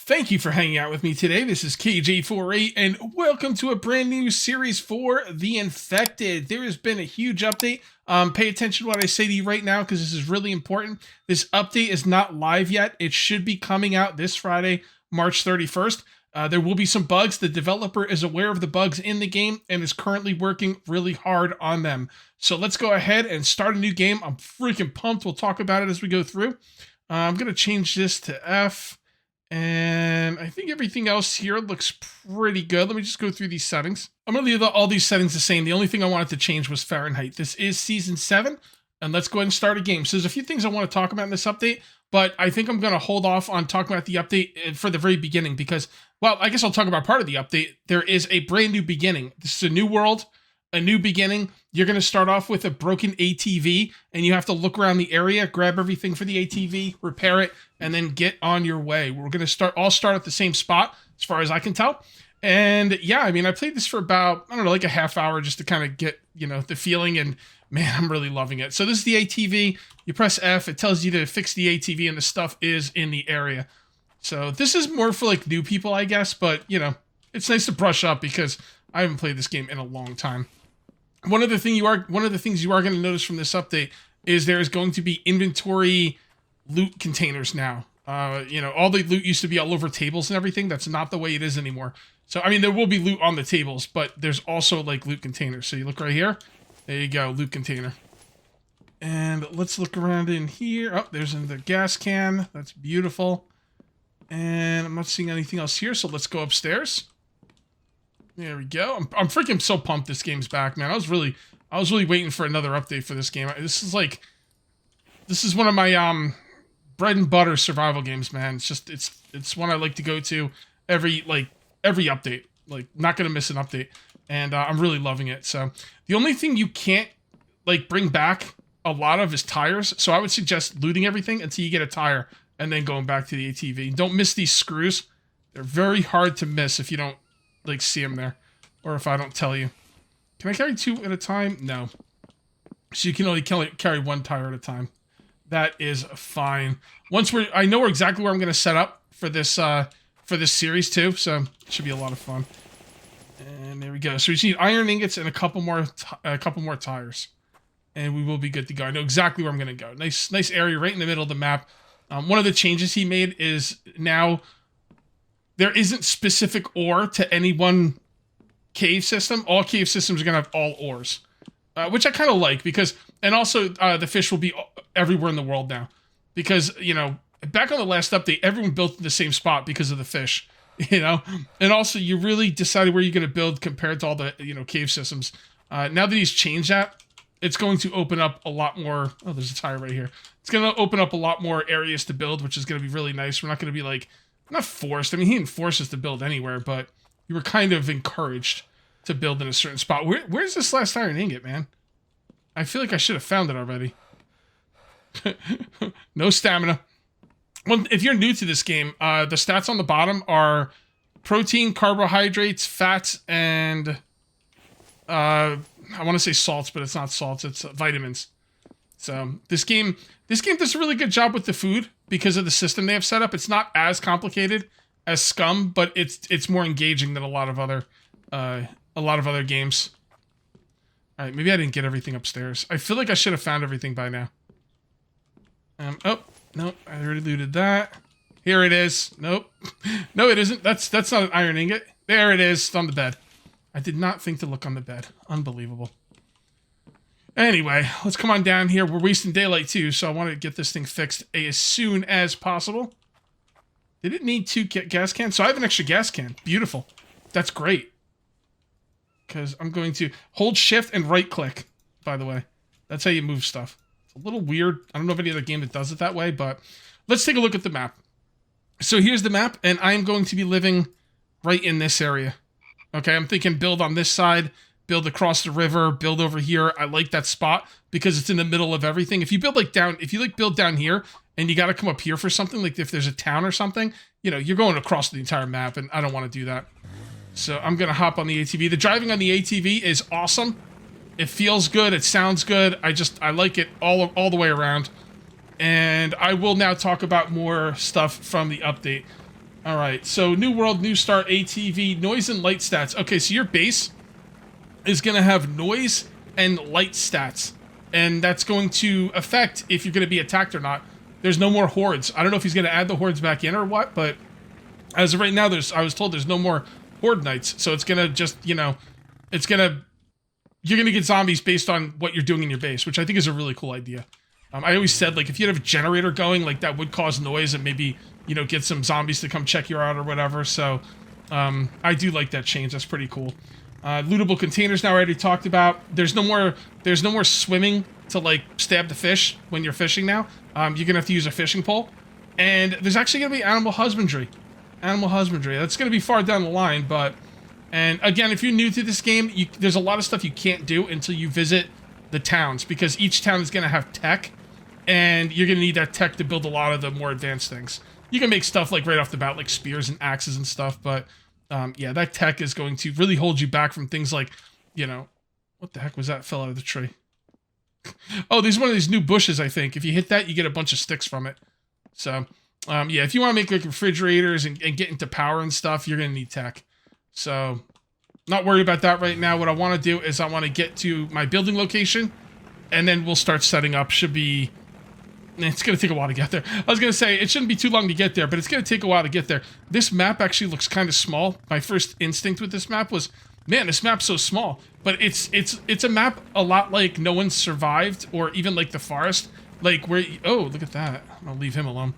Thank you for hanging out with me today. This is KJ48, and welcome to a brand new series for The Infected. There has been a huge update. Pay attention to what I say to you right now, because this is really important. This update is not live yet. It should be coming out this Friday, March 31st. There will be some bugs. The developer is aware of the bugs in the game and is currently working really hard on them. So let's go ahead and start a new game. I'm freaking pumped. We'll talk about it as we go through. I'm going to change this to F. And I think everything else here looks pretty good. Let me just go through these settings. I'm going to leave all these settings the same. The only thing I wanted to change was Fahrenheit. This is Season 7, and let's go ahead and start a game. So there's a few things I want to talk about in this update, but I think I'm going to hold off on talking about the update for the very beginning because, well, I guess I'll talk about part of the update. There is a brand new beginning. This is a new world, a new beginning. You're going to start off with a broken ATV, and you have to look around the area, grab everything for the ATV, repair it, and then get on your way. We're going to all start at the same spot, as far as I can tell. And yeah, I mean, I played this for about, I don't know, like a half hour just to kind of get, the feeling, and man, I'm really loving it. So this is the ATV. You press F, it tells you to fix the ATV, and the stuff is in the area. So this is more for like new people, I guess, but it's nice to brush up because I haven't played this game in a long time. One of the things you are going to notice from this update is there is going to be inventory loot containers now. All the loot used to be all over tables and everything. That's not the way it is anymore. So, I mean, there will be loot on the tables, but there's also like loot containers. So you look right here. There you go, loot container. And let's look around in here. Oh, there's in the gas can. That's beautiful. And I'm not seeing anything else here. So let's go upstairs. There we go. I'm freaking so pumped this game's back, man. I was really waiting for another update for this game. This is one of my bread and butter survival games, man. It's one I like to go to every update. Like, not gonna miss an update, and I'm really loving it. So the only thing you can't bring back a lot of is tires. So I would suggest looting everything until you get a tire, and then going back to the ATV. Don't miss these screws. They're very hard to miss if you don't see them there, or if I don't tell you. Can I carry two at a time? No. So you can only carry one tire at a time. That is fine. I know exactly where I'm going to set up for this series too, so it should be a lot of fun. And there we go. So we just need iron ingots and a couple more tires, and we will be good to go. I know exactly where I'm going to go. Nice area right in the middle of the map. One of the changes he made is now there isn't specific ore to any one cave system. All cave systems are going to have all ores, which I kind of like because, and also the fish will be everywhere in the world now because, back on the last update, everyone built in the same spot because of the fish, and also you really decided where you're going to build compared to all the, cave systems. Now that he's changed that, it's going to open up a lot more. Oh, there's a tire right here. It's going to open up a lot more areas to build, which is going to be really nice. We're not going to be not forced. I mean, he didn't force us to build anywhere, but you were kind of encouraged to build in a certain spot. Where's this last iron ingot, man? I feel like I should have found it already. No stamina. Well, if you're new to this game, the stats on the bottom are protein, carbohydrates, fats, and I want to say salts, but it's not salts. It's vitamins. So this game does a really good job with the food because of the system they have set up. It's not as complicated as Scum, but it's more engaging than a lot of other games. All right, maybe I didn't get everything upstairs. I feel like I should have found everything by now. Oh no, I already looted that. Here it is. Nope, no, it isn't. That's not an iron ingot. There it is. It's on the bed. I did not think to look on the bed. Unbelievable. Anyway, let's come on down here. We're wasting daylight too, so I want to get this thing fixed as soon as possible. Did it need two gas cans? So I have an extra gas can. Beautiful. That's great. Because I'm going to hold shift and right click, by the way. That's how you move stuff. It's a little weird. I don't know of any other game that does it that way, but let's take a look at the map. So here's the map, and I'm going to be living right in this area. Okay, I'm thinking build on this side, build across the river, build over here. I like that spot because it's in the middle of everything. If you build build down here and you got to come up here for something, like if there's a town or something, you're going across the entire map, and I don't want to do that. So I'm going to hop on the ATV. The driving on the ATV is awesome. It feels good. It sounds good. I like it all the way around. And I will now talk about more stuff from the update. All right, so new world, new start, ATV, noise and light stats. Okay, so your base is going to have noise and light stats, and that's going to affect if you're going to be attacked or not. There's no more hordes. I don't know if he's going to add the hordes back in or what, but as of right now, I was told there's no more horde nights, so it's going to just, you know, you're going to get zombies based on what you're doing in your base, which I think is a really cool idea. I always said, like, if you had a generator going, like, that would cause noise and maybe, you know, get some zombies to come check you out or whatever. So, I do like that change. That's pretty cool. Lootable containers now I already talked about. There's no more swimming to, like, stab the fish when you're fishing now. You're going to have to use a fishing pole. And there's actually going to be animal husbandry. Animal husbandry. That's going to be far down the line, but... And, again, if you're new to this game, there's a lot of stuff you can't do until you visit the towns, because each town is going to have tech, and you're going to need that tech to build a lot of the more advanced things. You can make stuff, like, right off the bat, like spears and axes and stuff, but, yeah, that tech is going to really hold you back from things like, you know... What the heck was that fell out of the tree? Oh, there's one of these new bushes, I think. If you hit that, you get a bunch of sticks from it. So, yeah, if you want to make, like, refrigerators and get into power and stuff, you're going to need tech. So, not worried about that right now. What I want to do is I want to get to my building location, and then we'll start setting up. Should be... It's going to take a while to get there. I was going to say, it shouldn't be too long to get there, but it's going to take a while to get there. This map actually looks kind of small. My first instinct with this map was, man, this map's so small. But it's a map a lot like No One Survived, or even like The Forest. Like, where... Oh, look at that. I'll leave him alone.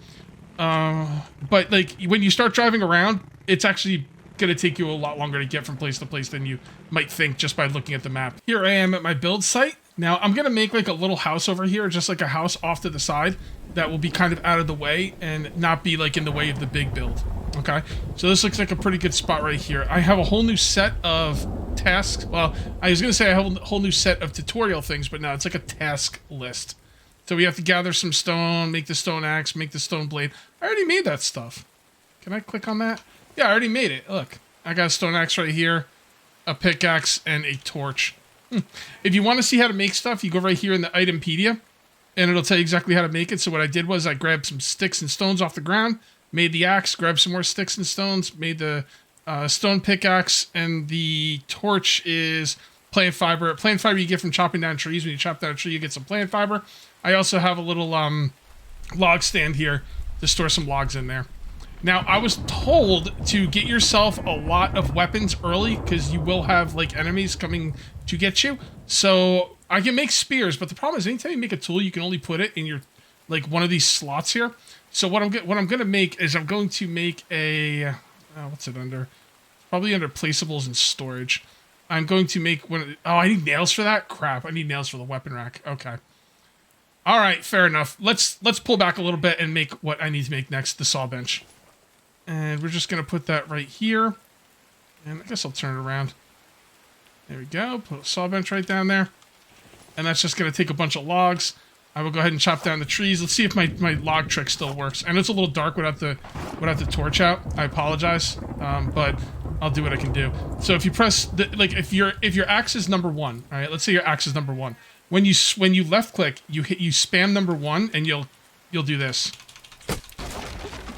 But, like, when you start driving around, it's actually... going to take you a lot longer to get from place to place than you might think just by looking at the map. Here I am at my build site. Now I'm going to make like a little house over here, just like a house off to the side that will be kind of out of the way and not be like in the way of the big build. Okay, so this looks like a pretty good spot right here. I have a whole new set of tasks. Well, I was going to say I have a whole new set of tutorial things, but no, it's like a task list. So we have to gather some stone, make the stone axe, make the stone blade. I already made that stuff. Can I click on that? Yeah, I already made it. Look, I got a stone axe right here, a pickaxe, and a torch. If you want to see how to make stuff, you go right here in the Itempedia, and it'll tell you exactly how to make it. So what I did was I grabbed some sticks and stones off the ground, made the axe, grabbed some more sticks and stones, made the stone pickaxe, and the torch is plant fiber. Plant fiber you get from chopping down trees. When you chop down a tree, you get some plant fiber. I also have a little log stand here to store some logs in there. Now, I was told to get yourself a lot of weapons early, because you will have, like, enemies coming to get you. So, I can make spears, but the problem is, anytime you make a tool, you can only put it in your, like, one of these slots here. So, what I'm going to make is I'm going to make a... what's it under? Probably under placeables and storage. I'm going to make one... Oh, I need nails for that? Crap, I need nails for the weapon rack. Okay. Alright, fair enough. Let's pull back a little bit and make what I need to make next, the saw bench. And we're just going to put that right here. And I guess I'll turn it around. There we go. Put a saw bench right down there. And that's just going to take a bunch of logs. I will go ahead and chop down the trees. Let's see if my log trick still works. I know it's a little dark without the torch out. I apologize. But I'll do what I can do. So if you press... if your axe is number 1. Alright, let's say your axe is number 1. When you left click, you spam number 1 and you'll do this.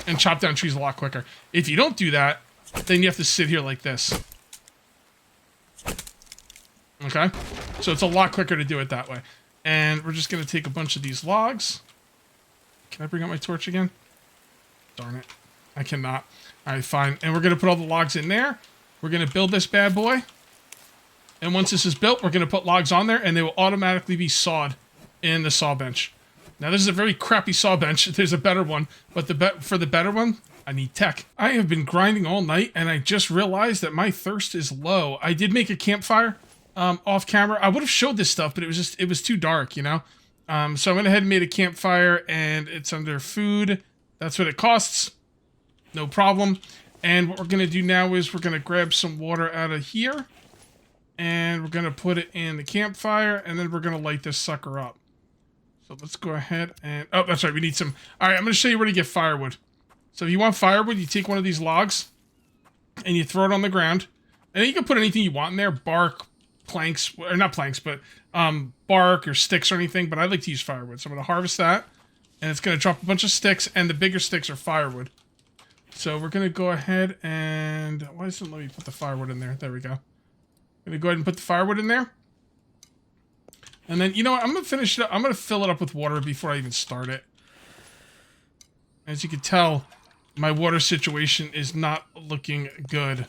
And chop down trees a lot quicker. If you don't do that, then you have to sit here like this. Okay? So it's a lot quicker to do it that way. And we're just going to take a bunch of these logs. Can I bring out my torch again? Darn it. I cannot. Alright, fine. And we're going to put all the logs in there. We're going to build this bad boy. And once this is built, we're going to put logs on there, and they will automatically be sawed in the saw bench. Now, this is a very crappy saw bench. There's a better one, but for the better one, I need tech. I have been grinding all night, and I just realized that my thirst is low. I did make a campfire off camera. I would have showed this stuff, but it was too dark, you know? So I went ahead and made a campfire, and it's under food. That's what it costs. No problem. And what we're going to do now is we're going to grab some water out of here, and we're going to put it in the campfire, and then we're going to light this sucker up. So let's go ahead and... Oh, that's right. We need some... Alright, I'm going to show you where to get firewood. So if you want firewood, you take one of these logs, and you throw it on the ground. And then you can put anything you want in there. Bark, planks... Or not planks, but bark or sticks or anything. But I like to use firewood. So I'm going to harvest that. And it's going to drop a bunch of sticks, and the bigger sticks are firewood. So we're going to go ahead and... Why doesn't it let me put the firewood in there? There we go. I'm going to go ahead and put the firewood in there. And then, you know what? I'm going to finish it up. I'm going to fill it up with water before I even start it. As you can tell, my water situation is not looking good.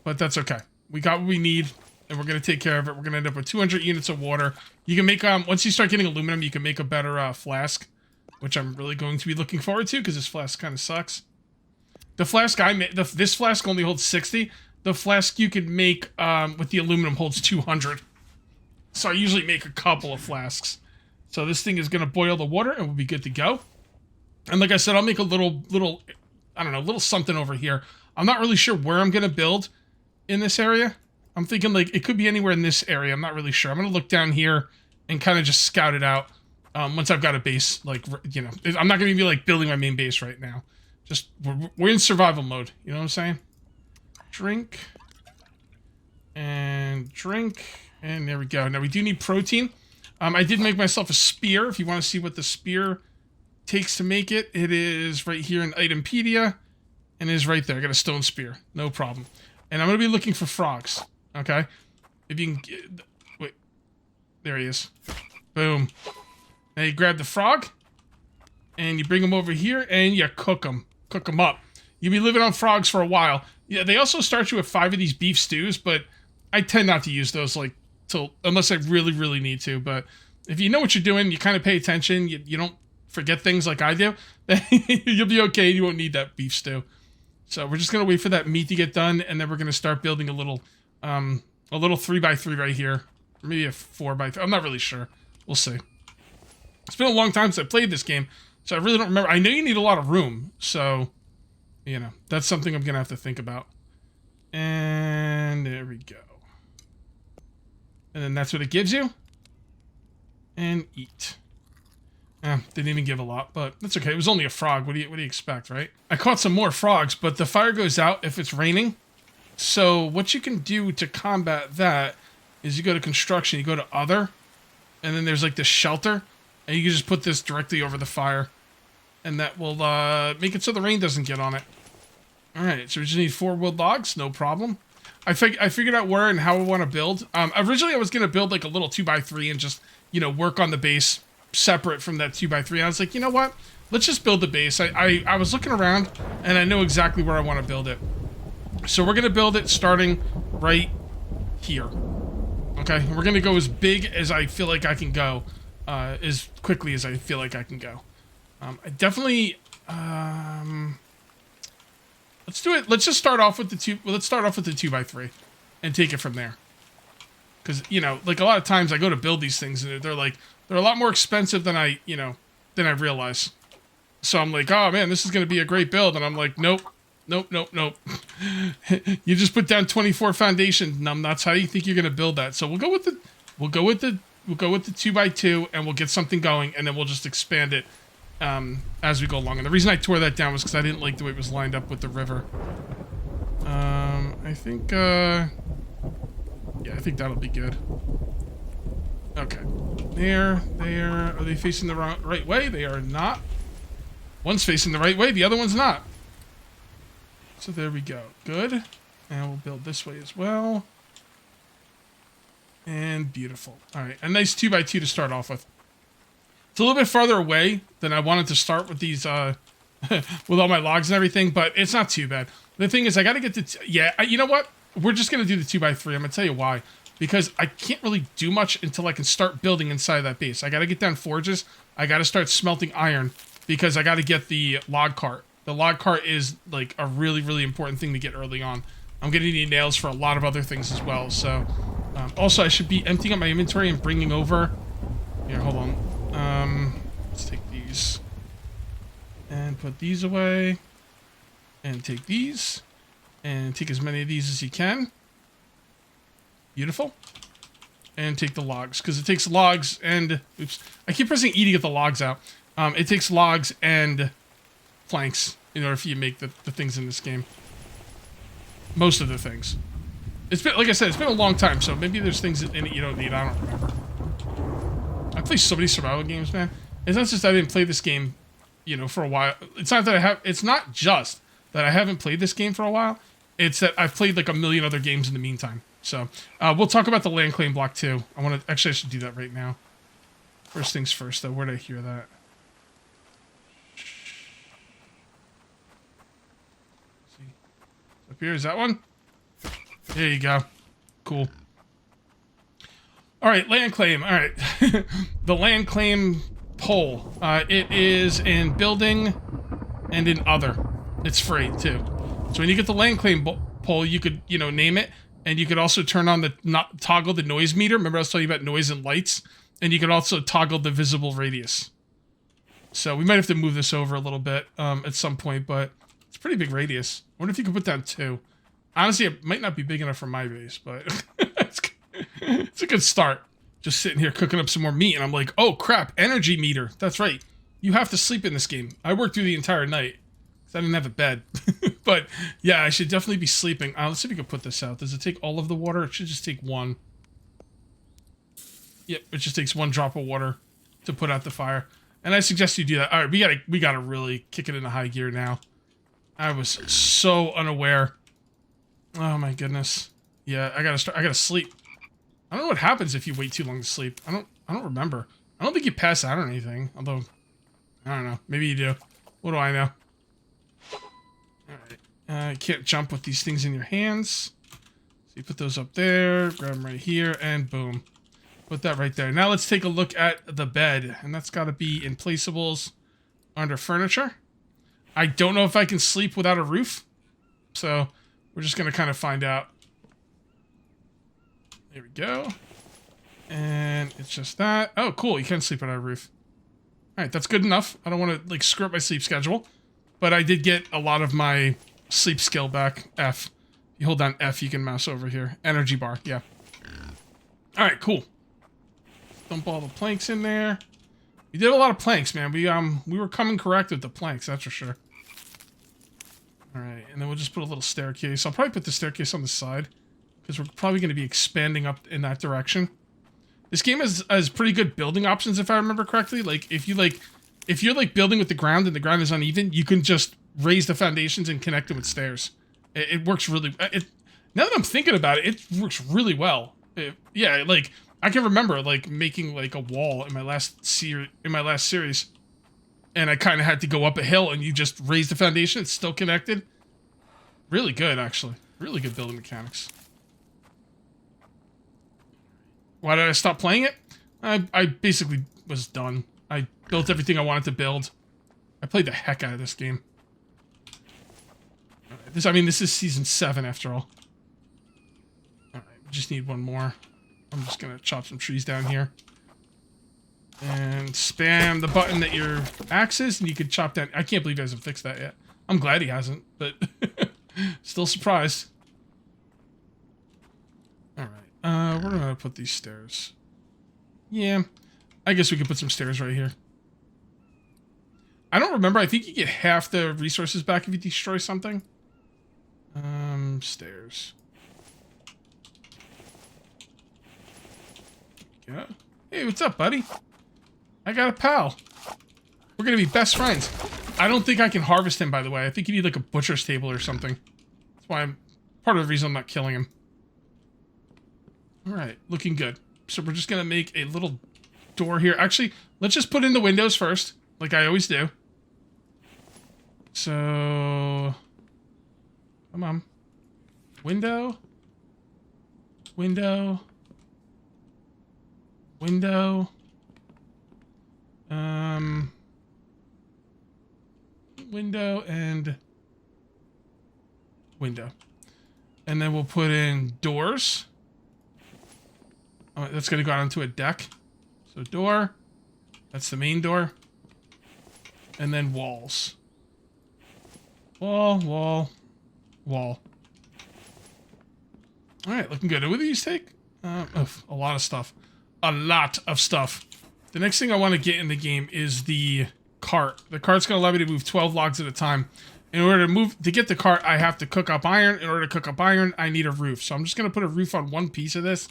But that's okay. We got what we need, and we're going to take care of it. We're going to end up with 200 units of water. You can make, once you start getting aluminum, you can make a better flask, which I'm really going to be looking forward to, because this flask kind of sucks. The flask I made, this flask only holds 60. The flask you could make with the aluminum holds 200. So I usually make a couple of flasks. So this thing is going to boil the water, and we'll be good to go. And like I said, I'll make a little, I don't know, little something over here. I'm not really sure where I'm going to build in this area. I'm thinking like it could be anywhere in this area. I'm not really sure. I'm going to look down here and kind of just scout it out once I've got a base. Like, you know, I'm not going to be like building my main base right now. Just, we're in survival mode. You know what I'm saying? Drink. And drink. And there we go. Now we do need protein. I did make myself a spear. If you want to see what the spear takes to make it, it is right here in Itempedia. And it is right there. I got a stone spear. No problem. And I'm going to be looking for frogs. Okay? If you can get... Wait. There he is. Boom. Now you grab the frog. And you bring them over here. And you cook them. Cook them up. You'll be living on frogs for a while. Yeah, they also start you with 5 of these beef stews. But I tend not to use those like till unless I really, really need to. But if you know what you're doing, you kind of pay attention. You don't forget things like I do. Then you'll be okay. You won't need that beef stew. So we're just going to wait for that meat to get done, and then we're going to start building a little 3x3 right here. Or maybe a 4x3. I'm not really sure. We'll see. It's been a long time since I played this game, so I really don't remember. I know you need a lot of room, so, you know, that's something I'm going to have to think about. And there we go. And then that's what it gives you. And eat. Didn't even give a lot, but that's okay. It was only a frog. What do you expect, right? I caught some more frogs, but the fire goes out if it's raining. So what you can do to combat that is you go to construction, you go to other, and then there's like this shelter, and you can just put this directly over the fire, and that will make it so the rain doesn't get on it. All right, so we just need 4 wood logs, no problem. I figured out where and how I want to build. Originally, I was going to build like a little 2x3 and just, you know, work on the base separate from that 2x3. I was like, you know what? Let's just build the base. I was looking around, and I know exactly where I want to build it. So we're going to build it starting right here. Okay? We're going to go as big as I feel like I can go. As quickly as I feel like I can go. I definitely... let's do it. Let's just start off with the 2x3 and take it from there. Because, you know, like a lot of times I go to build these things and they're a lot more expensive than I realize. So I'm like, oh man, this is going to be a great build. And I'm like, nope. You just put down 24 foundation. That's how you think you're going to build that. So we'll go with the 2x2 and we'll get something going and then we'll just expand it as we go along. And the reason I tore that down was because I didn't like the way it was lined up with the river. I think, yeah, I think that'll be good. Okay. There. Are they facing the right way? They are not. One's facing the right way, the other one's not. So there we go. Good. And we'll build this way as well. And beautiful. Alright, a nice 2x2 to start off with. It's a little bit farther away than I wanted to start with these, with all my logs and everything, but it's not too bad. The thing is, I gotta get to... you know what? We're just gonna do the 2x3. I'm gonna tell you why. Because I can't really do much until I can start building inside that base. I gotta get down forges. I gotta start smelting iron. Because I gotta get the log cart. The log cart is, like, a really, really important thing to get early on. I'm gonna need nails for a lot of other things as well, so... also, I should be emptying up my inventory and bringing over... Here, hold on. Let's take these. And put these away. And take these. And take as many of these as you can. Beautiful. And take the logs. Because it takes logs and... Oops. I keep pressing E to get the logs out. It takes logs and planks in order for you to make the things in this game. Most of the things. It's been, like I said, it's been a long time, so maybe there's things in it you don't need. I don't remember. I play so many survival games, man. It's not just I didn't play this game, you know, for a while. It's not that I have. It's not just that I haven't played this game for a while. It's that I've played like a million other games in the meantime. So we'll talk about the land claim block too. I should do that right now. First things first, though. Where did I hear that? See, up here is that one. There you go. Cool. All right, land claim. All right, the land claim pole. It is in building and in other. It's free too. So when you get the land claim pole, you could, you know, name it, and you could also turn on toggle the noise meter. Remember I was telling you about noise and lights, and you could also toggle the visible radius. So we might have to move this over a little bit at some point, but it's a pretty big radius. I wonder if you could put down 2. Honestly, it might not be big enough for my base, but it's a good start. Just sitting here cooking up some more meat, and I'm like, oh crap, energy meter. That's right. You have to sleep in this game. I worked through the entire night. I didn't have a bed. But yeah, I should definitely be sleeping. Let's see if we can put this out. Does it take all of the water? It should just take 1. Yep, it just takes 1 drop of water to put out the fire. And I suggest you do that. All right, we gotta really kick it into high gear now. I was so unaware. Oh my goodness. Yeah, I gotta sleep. I don't know what happens if you wait too long to sleep. I don't remember. I don't think you pass out or anything. Although, I don't know. Maybe you do. What do I know? Alright. You can't jump with these things in your hands. So you put those up there, grab them right here, and boom. Put that right there. Now let's take a look at the bed. And that's got to be in placeables under furniture. I don't know if I can sleep without a roof. So we're just going to kind of find out. There we go. And it's just that. Oh, cool. You can sleep without a roof. Alright, that's good enough. I don't want to, like, screw up my sleep schedule. But I did get a lot of my sleep skill back. F. You hold down F, you can mouse over here. Energy bar, yeah. Alright, cool. Dump all the planks in there. We did a lot of planks, man. We were coming correct with the planks, that's for sure. Alright, and then we'll just put a little staircase. I'll probably put the staircase on the side, because we're probably going to be expanding up in that direction. This game has pretty good building options, if I remember correctly. Like, if you're like building with the ground and the ground is uneven, you can just raise the foundations and connect them with stairs. It works really. Now that I'm thinking about it, it works really well. Yeah, like I can remember like making like a wall in my last series, and I kind of had to go up a hill, and you just raise the foundation. It's still connected. Really good, actually. Really good building mechanics. Why did I stop playing it? I basically was done. I built everything I wanted to build. I played the heck out of this game. Right, this is season 7 after all. Alright, we just need one more. I'm just gonna chop some trees down here. And spam the button that your axe is, and you can chop down. I can't believe he hasn't fixed that yet. I'm glad he hasn't, but still surprised. Alright, where am I gonna put these stairs? Yeah, I guess we could put some stairs right here. I don't remember. I think you get half the resources back if you destroy something. Stairs. Yeah. Hey, what's up, buddy? I got a pal. We're gonna be best friends. I don't think I can harvest him, by the way. I think you need like a butcher's table or something. That's why part of the reason I'm not killing him. Alright, looking good. So we're just gonna make a little door here. Actually, let's just put in the windows first, like I always do. So, come on. Window. Window. Window. Window and window. And then we'll put in doors. Oh, that's going to go out onto a deck. So door. That's the main door. And then walls. Wall, wall, wall. Alright, looking good. What do these take? A lot of stuff. A lot of stuff. The next thing I want to get in the game is the cart. The cart's going to allow me to move 12 logs at a time. In order to get the cart, I have to cook up iron. In order to cook up iron, I need a roof. So I'm just going to put a roof on one piece of this.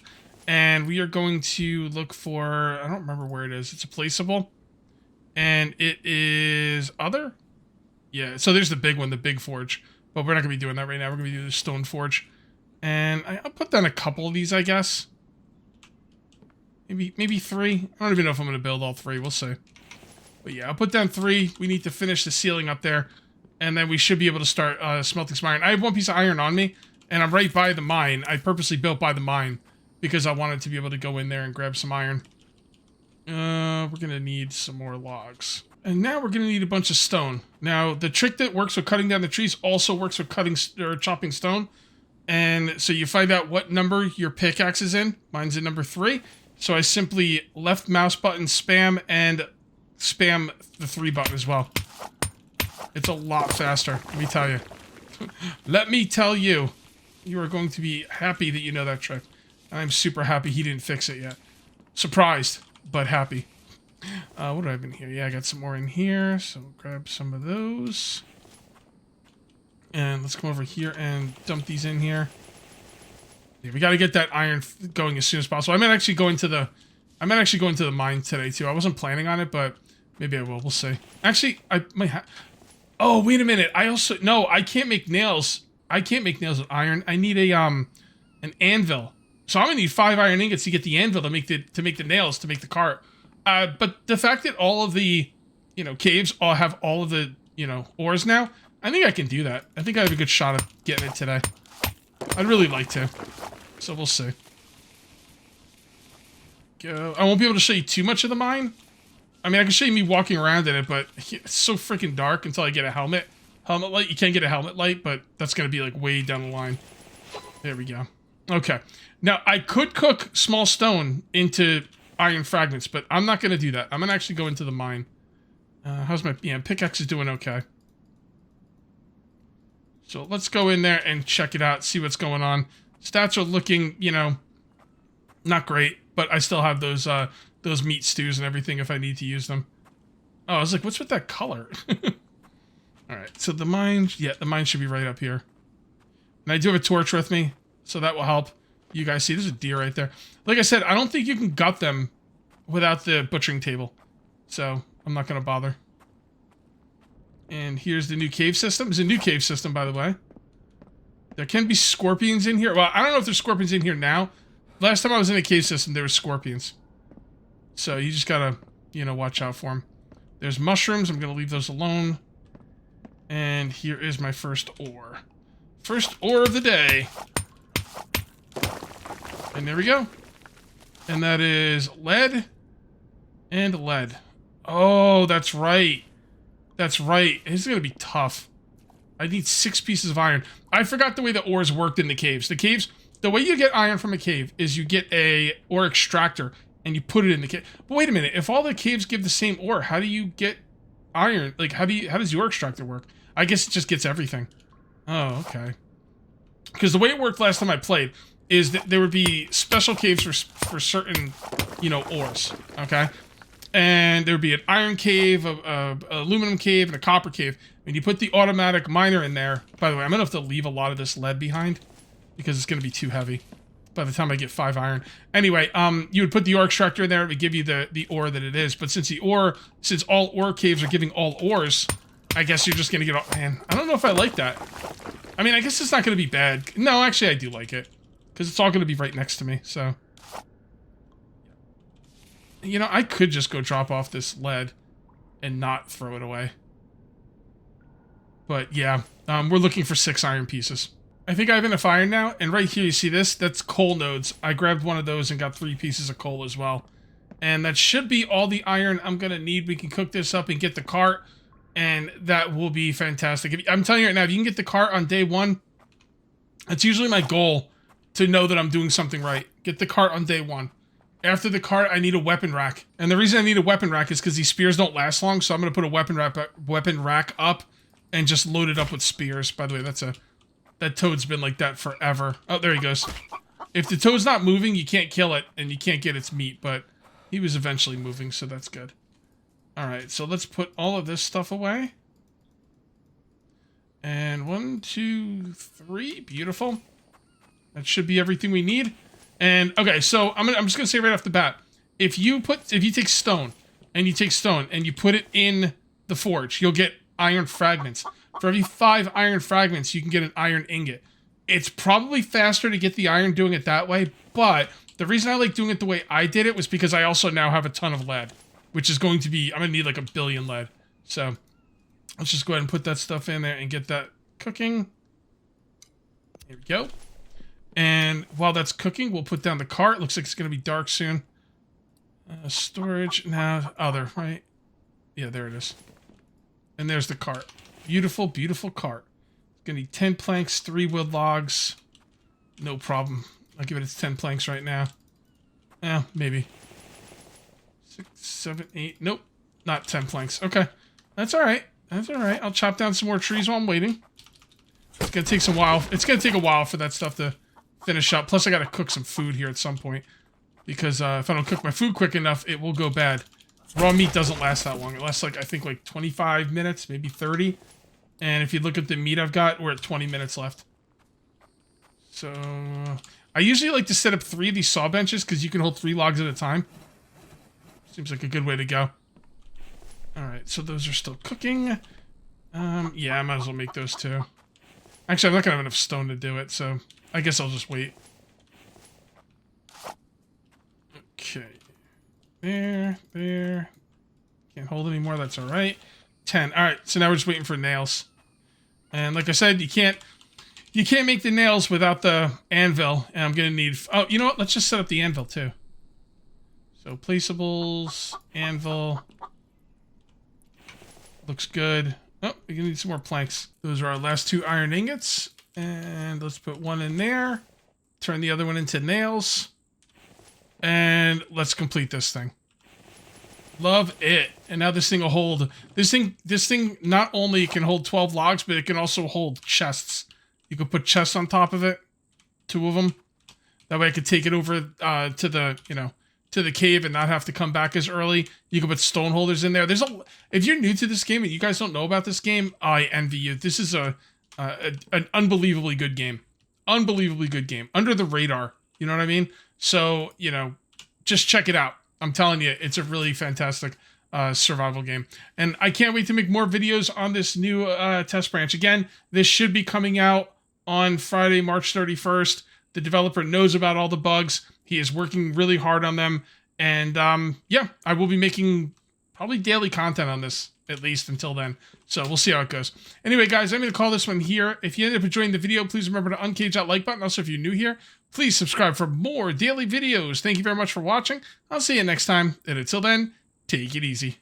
And we are going to look for, I don't remember where it is. It's a placeable. And it is other? Yeah, so there's the big one, the big forge. But we're not going to be doing that right now. We're going to be doing the stone forge. And I'll put down a couple of these, I guess. Maybe 3. I don't even know if I'm going to build all 3. We'll see. But yeah, I'll put down 3. We need to finish the ceiling up there. And then we should be able to start smelting some iron. I have 1 piece of iron on me. And I'm right by the mine. I purposely built by the mine. Because I wanted to be able to go in there and grab some iron. We're going to need some more logs. And now we're going to need a bunch of stone. Now, the trick that works with cutting down the trees also works with cutting or chopping stone. And so you find out what number your pickaxe is in. Mine's in number 3. So I simply left mouse button spam and spam the 3 button as well. It's a lot faster, let me tell you. Let me tell you. You are going to be happy that you know that trick. And I'm super happy he didn't fix it yet. Surprised, but happy. What do I have in here? Yeah, I got some more in here, so we'll grab some of those. And let's come over here and dump these in here. Yeah, we got to get that iron going as soon as possible. I might actually go into the mine today too. I wasn't planning on it, but maybe I will. We'll see. Actually, I might have. Oh, wait a minute. I can't make nails. I can't make nails with iron. I need an anvil. So I'm gonna need 5 iron ingots to get the anvil to make the nails to make the cart. But the fact that all of the, caves all have all of the, ores now, I think I can do that. I think I have a good shot of getting it today. I'd really like to. So we'll see. Go. I won't be able to show you too much of the mine. I mean, I can show you me walking around in it, but it's so freaking dark until I get a helmet. Helmet light. You can get a helmet light, but that's going to be like way down the line. There we go. Okay. Now, I could cook small stone into iron fragments, but I'm not going to do that. I'm going to actually go into the mine. How's my... Yeah, pickaxe is doing okay. So let's go in there and check it out, see what's going on. Stats are looking, not great, but I still have those meat stews and everything if I need to use them. Oh, I was like, what's with that color? Alright, so the mine should be right up here. And I do have a torch with me, so that will help. You guys see, there's a deer right there. Like I said, I don't think you can gut them without the butchering table. So, I'm not going to bother. And here's the new cave system. It's a new cave system, by the way. There can be scorpions in here. Well, I don't know if there's scorpions in here now. Last time I was in a cave system, there were scorpions. So, you just got to, watch out for them. There's mushrooms. I'm going to leave those alone. And here is my first ore. First ore of the day. And there we go. And that is lead and lead. Oh, that's right. That's right. This is going to be tough. I need 6 pieces of iron. I forgot the way the ores worked in the caves. The way you get iron from a cave is you get a ore extractor and you put it in the cave. But wait a minute. If all the caves give the same ore, how do you get iron? Like, how does your extractor work? I guess it just gets everything. Oh, okay. Because the way it worked last time I played is that there would be special caves for certain, ores, okay? And there would be an iron cave, a aluminum cave, and a copper cave. And you put the automatic miner in there. By the way, I'm going to have to leave a lot of this lead behind because it's going to be too heavy by the time I get 5 iron. Anyway, you would put the ore extractor in there. It would give you the ore that it is. But since all ore caves are giving all ores, I guess you're just going to get all... Man, I don't know if I like that. I mean, I guess it's not going to be bad. No, actually, I do like it. Because it's all going to be right next to me, so... I could just go drop off this lead and not throw it away. But, yeah. We're looking for 6 iron pieces. I think I have enough iron now, and right here, you see this? That's coal nodes. I grabbed one of those and got 3 pieces of coal as well. And that should be all the iron I'm going to need. We can cook this up and get the cart, and that will be fantastic. I'm telling you right now, if you can get the cart on day 1, that's usually my goal to know that I'm doing something right. Get the cart on day 1. After the cart, I need a weapon rack. And the reason I need a weapon rack is because these spears don't last long, so I'm going to put a weapon rack up and just load it up with spears. By the way, that toad's been like that forever. Oh, there he goes. If the toad's not moving, you can't kill it, and you can't get its meat, but he was eventually moving, so that's good. Alright, so let's put all of this stuff away. And 1, 2, 3. Beautiful. That should be everything we need. And okay, so I'm just gonna say right off the bat, if you take stone and you take stone and you put it in the forge, you'll get iron fragments. For every 5 iron fragments, you can get an iron ingot. It's probably faster to get the iron doing it that way, but the reason I like doing it the way I did it was because I also now have a ton of lead, which is going to be, I'm going to need like 1 billion lead. So let's just go ahead and put that stuff in there and get that cooking. Here we go. And while that's cooking, we'll put down the cart. Looks like it's going to be dark soon. Storage now. Oh, there, right? Yeah, there it is. And there's the cart. Beautiful, beautiful cart. It's going to need 10 planks, 3 wood logs. No problem. I'll give it its 10 planks right now. Yeah, maybe. 6, 7, 8. Nope. Not 10 planks. Okay. That's all right. That's all right. I'll chop down some more trees while I'm waiting. It's going to take some while. It's going to take a while for that stuff to finish up. Plus, I got to cook some food here at some point. Because if I don't cook my food quick enough, it will go bad. Raw meat doesn't last that long. It lasts, like, I think, like 25 minutes, maybe 30. And if you look at the meat I've got, we're at 20 minutes left. So, I usually like to set up 3 of these saw benches because you can hold 3 logs at a time. Seems like a good way to go. Alright, so those are still cooking. Yeah, I might as well make those too. Actually, I'm not going to have enough stone to do it, so I guess I'll just wait. Okay. There. Can't hold any more, that's alright. 10. Alright, so now we're just waiting for nails. And like I said, you can't make the nails without the anvil. And I'm going to need... Oh, you know what? Let's just set up the anvil too. So, placeables, anvil. Looks good. Oh, we're going to need some more planks. Those are our last 2 iron ingots. And let's put 1 in there. Turn the other one into nails. And let's complete this thing. Love it. And now this thing will hold... This thing not only can hold 12 logs, but it can also hold chests. You can put chests on top of it. 2 of them. That way I could take it over to the, to the cave and not have to come back as early. You can put stone holders in there. If you're new to this game and you guys don't know about this game, I envy you. This is an unbelievably good game. Unbelievably good game. Under the radar. You know what I mean? So, just check it out. I'm telling you, it's a really fantastic survival game. And I can't wait to make more videos on this new test branch. Again, this should be coming out on Friday, March 31st. The developer knows about all the bugs. He is working really hard on them. And yeah, I will be making probably daily content on this, at least until then. So we'll see how it goes. Anyway, guys, I'm going to call this one here. If you ended up enjoying the video, please remember to uncage that like button. Also, if you're new here, please subscribe for more daily videos. Thank you very much for watching. I'll see you next time. And until then, take it easy.